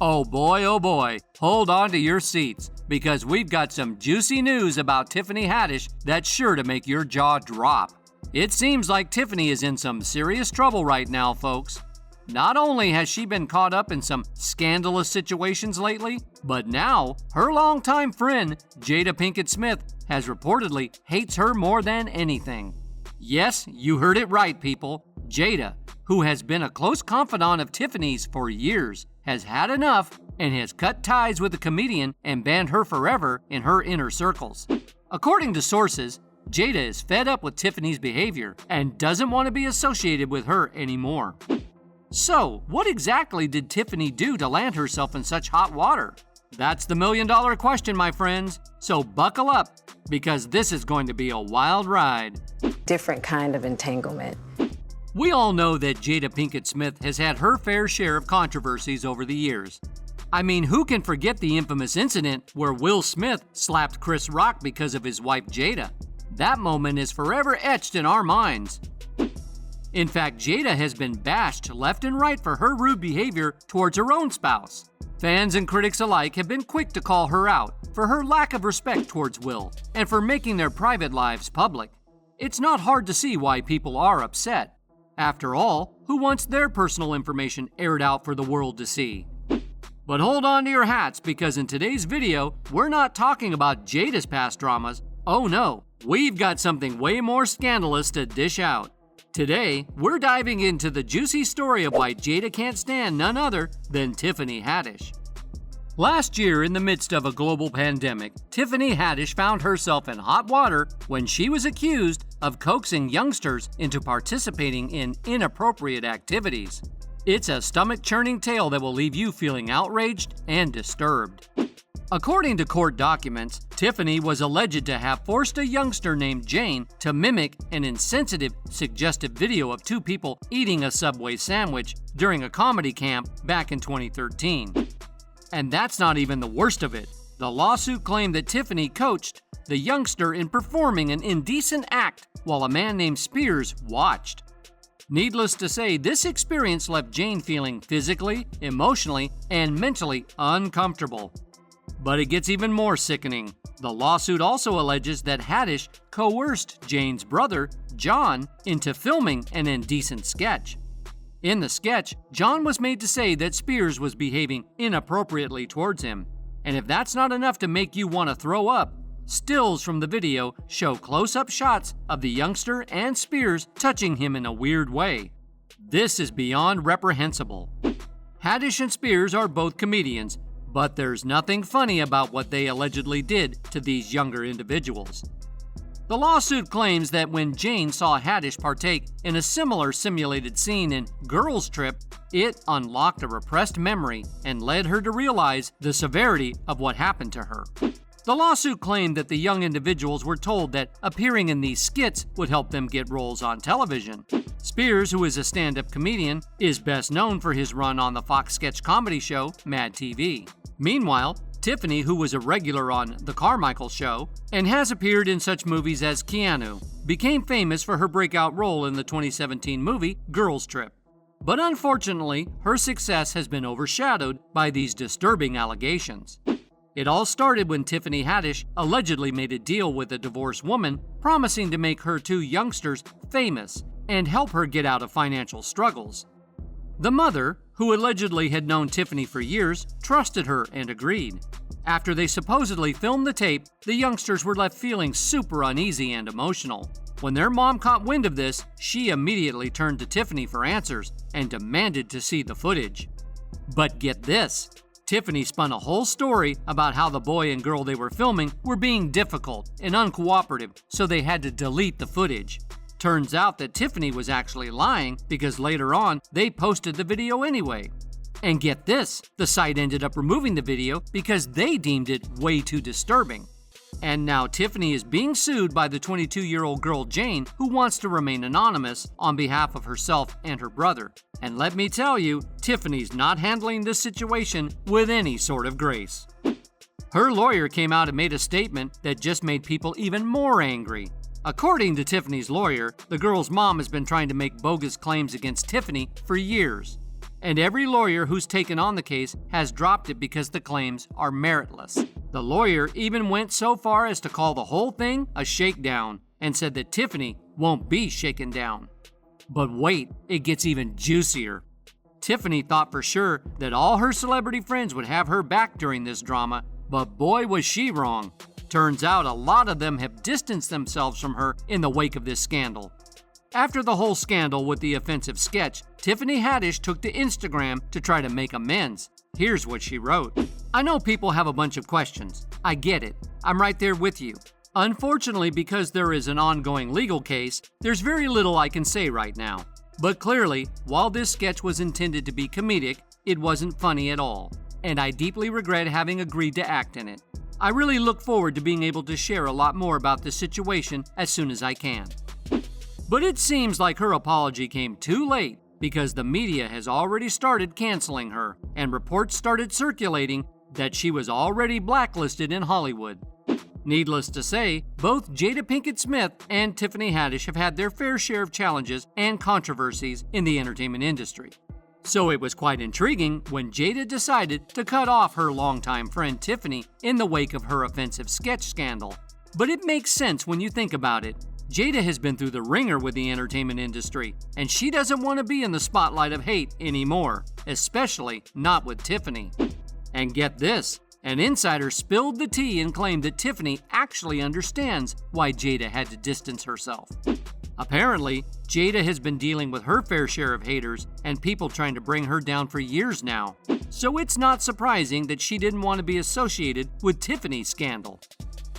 oh boy, hold on to your seats, because we've got some juicy news about Tiffany Haddish that's sure to make your jaw drop. It seems like Tiffany is in some serious trouble right now, folks. Not only has she been caught up in some scandalous situations lately, but now her longtime friend, Jada Pinkett Smith, has reportedly hates her more than anything. Yes, you heard it right, people. Jada, who has been a close confidant of Tiffany's for years, has had enough and has cut ties with the comedian and banned her forever in her inner circles. According to sources, Jada is fed up with Tiffany's behavior and doesn't want to be associated with her anymore. So, what exactly did Tiffany do to land herself in such hot water? That's the million-dollar question, my friends. So buckle up, because this is going to be a wild ride. Different kind of entanglement. We all know that Jada Pinkett Smith has had her fair share of controversies over the years. I mean, who can forget the infamous incident where Will Smith slapped Chris Rock because of his wife Jada? That moment is forever etched in our minds. In fact, Jada has been bashed left and right for her rude behavior towards her own spouse. Fans and critics alike have been quick to call her out for her lack of respect towards Will and for making their private lives public. It's not hard to see why people are upset. After all, who wants their personal information aired out for the world to see? But hold on to your hats, because in today's video, we're not talking about Jada's past dramas. Oh no, we've got something way more scandalous to dish out. Today, we're diving into the juicy story of why Jada can't stand none other than Tiffany Haddish. Last year, in the midst of a global pandemic, Tiffany Haddish found herself in hot water when she was accused of coaxing youngsters into participating in inappropriate activities. It's a stomach-churning tale that will leave you feeling outraged and disturbed. According to court documents, Tiffany was alleged to have forced a youngster named Jane to mimic an insensitive, suggestive video of two people eating a Subway sandwich during a comedy camp back in 2013. And that's not even the worst of it. The lawsuit claimed that Tiffany coached the youngster in performing an indecent act while a man named Spears watched. Needless to say, this experience left Jane feeling physically, emotionally, and mentally uncomfortable. But it gets even more sickening. The lawsuit also alleges that Haddish coerced Jane's brother, John, into filming an indecent sketch. In the sketch, John was made to say that Spears was behaving inappropriately towards him. And if that's not enough to make you want to throw up, stills from the video show close-up shots of the youngster and Spears touching him in a weird way. This is beyond reprehensible. Haddish and Spears are both comedians, but there's nothing funny about what they allegedly did to these younger individuals. The lawsuit claims that when Jane saw Haddish partake in a similar simulated scene in Girls Trip, it unlocked a repressed memory and led her to realize the severity of what happened to her. The lawsuit claimed that the young individuals were told that appearing in these skits would help them get roles on television. Spears, who is a stand-up comedian, is best known for his run on the Fox sketch comedy show Mad TV. Meanwhile, Tiffany, who was a regular on The Carmichael Show and has appeared in such movies as Keanu, became famous for her breakout role in the 2017 movie Girls Trip. But unfortunately, her success has been overshadowed by these disturbing allegations. It all started when Tiffany Haddish allegedly made a deal with a divorced woman, promising to make her two youngsters famous and help her get out of financial struggles. The mother, who allegedly had known Tiffany for years, trusted her and agreed. After they supposedly filmed the tape, the youngsters were left feeling super uneasy and emotional. When their mom caught wind of this, she immediately turned to Tiffany for answers and demanded to see the footage. But get this, Tiffany spun a whole story about how the boy and girl they were filming were being difficult and uncooperative, so they had to delete the footage. Turns out that Tiffany was actually lying, because later on, they posted the video anyway. And get this, the site ended up removing the video because they deemed it way too disturbing. And now Tiffany is being sued by the 22-year-old girl Jane, who wants to remain anonymous on behalf of herself and her brother. And let me tell you, Tiffany's not handling this situation with any sort of grace. Her lawyer came out and made a statement that just made people even more angry. According to Tiffany's lawyer, the girl's mom has been trying to make bogus claims against Tiffany for years. and every lawyer who's taken on the case has dropped it because the claims are meritless. The lawyer even went so far as to call the whole thing a shakedown and said that Tiffany won't be shaken down. But wait, it gets even juicier. Tiffany thought for sure that all her celebrity friends would have her back during this drama, but boy was she wrong. Turns out a lot of them have distanced themselves from her in the wake of this scandal. After the whole scandal with the offensive sketch, Tiffany Haddish took to Instagram to try to make amends. Here's what she wrote. I know people have a bunch of questions. I get it. I'm right there with you. Unfortunately, because there is an ongoing legal case, there's very little I can say right now. But clearly, while this sketch was intended to be comedic, it wasn't funny at all, and I deeply regret having agreed to act in it. I really look forward to being able to share a lot more about this situation as soon as I can. But it seems like her apology came too late because the media has already started canceling her, and reports started circulating that she was already blacklisted in Hollywood. Needless to say, both Jada Pinkett Smith and Tiffany Haddish have had their fair share of challenges and controversies in the entertainment industry. So it was quite intriguing when Jada decided to cut off her longtime friend Tiffany in the wake of her offensive sketch scandal. But it makes sense when you think about it. Jada has been through the ringer with the entertainment industry, and she doesn't want to be in the spotlight of hate anymore, especially not with Tiffany. And get this, an insider spilled the tea and claimed that Tiffany actually understands why Jada had to distance herself. Apparently, Jada has been dealing with her fair share of haters and people trying to bring her down for years now. So it's not surprising that she didn't want to be associated with Tiffany's scandal.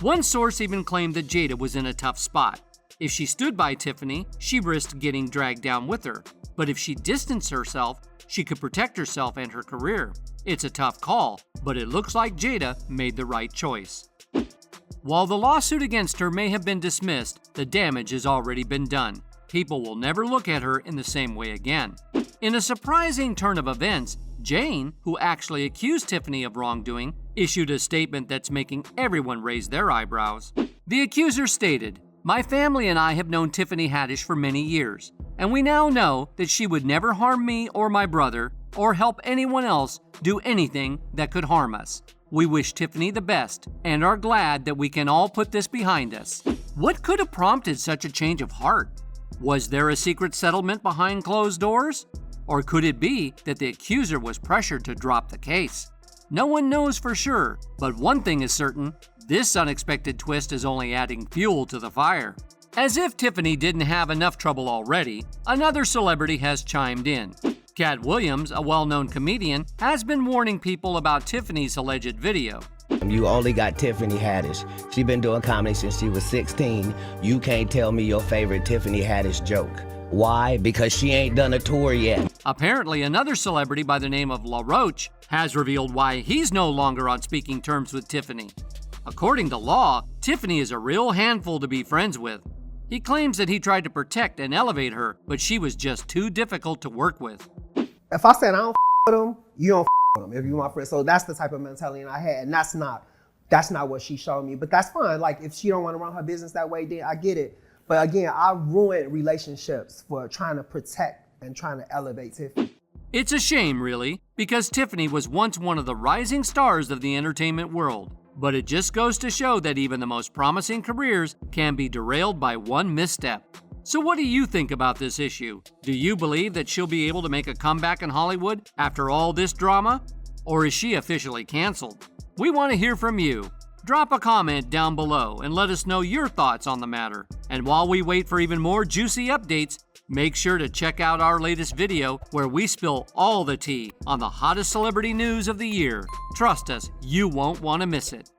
One source even claimed that Jada was in a tough spot. If she stood by Tiffany, she risked getting dragged down with her. But if she distanced herself, she could protect herself and her career. It's a tough call, but it looks like Jada made the right choice. While the lawsuit against her may have been dismissed, the damage has already been done. People will never look at her in the same way again. In a surprising turn of events, Jane, who actually accused Tiffany of wrongdoing, issued a statement that's making everyone raise their eyebrows. The accuser stated, "My family and I have known Tiffany Haddish for many years, and we now know that she would never harm me or my brother or help anyone else do anything that could harm us. We wish Tiffany the best and are glad that we can all put this behind us." What could have prompted such a change of heart? Was there a secret settlement behind closed doors? Or could it be that the accuser was pressured to drop the case? No one knows for sure, but one thing is certain, this unexpected twist is only adding fuel to the fire. As if Tiffany didn't have enough trouble already, another celebrity has chimed in. Cat Williams, a well-known comedian, has been warning people about Tiffany's alleged video. You only got Tiffany Haddish. She's been doing comedy since she was 16. You can't tell me your favorite Tiffany Haddish joke. Why? Because she ain't done a tour yet. Apparently, another celebrity by the name of La Roche has revealed why he's no longer on speaking terms with Tiffany. According to Law, Tiffany is a real handful to be friends with. He claims that he tried to protect and elevate her, but she was just too difficult to work with. If I said I don't with them, you don't with them if you're my friend. So that's the type of mentality I had, and that's not what she showed me. But that's fine. Like, if she don't want to run her business that way, then I get it. But again, I ruined relationships for trying to protect and trying to elevate Tiffany. It's a shame, really, because Tiffany was once one of the rising stars of the entertainment world. But it just goes to show that even the most promising careers can be derailed by one misstep. So what do you think about this issue? Do you believe that she'll be able to make a comeback in Hollywood after all this drama? Or is she officially canceled? We want to hear from you. Drop a comment down below and let us know your thoughts on the matter. And while we wait for even more juicy updates, make sure to check out our latest video where we spill all the tea on the hottest celebrity news of the year. Trust us, you won't want to miss it.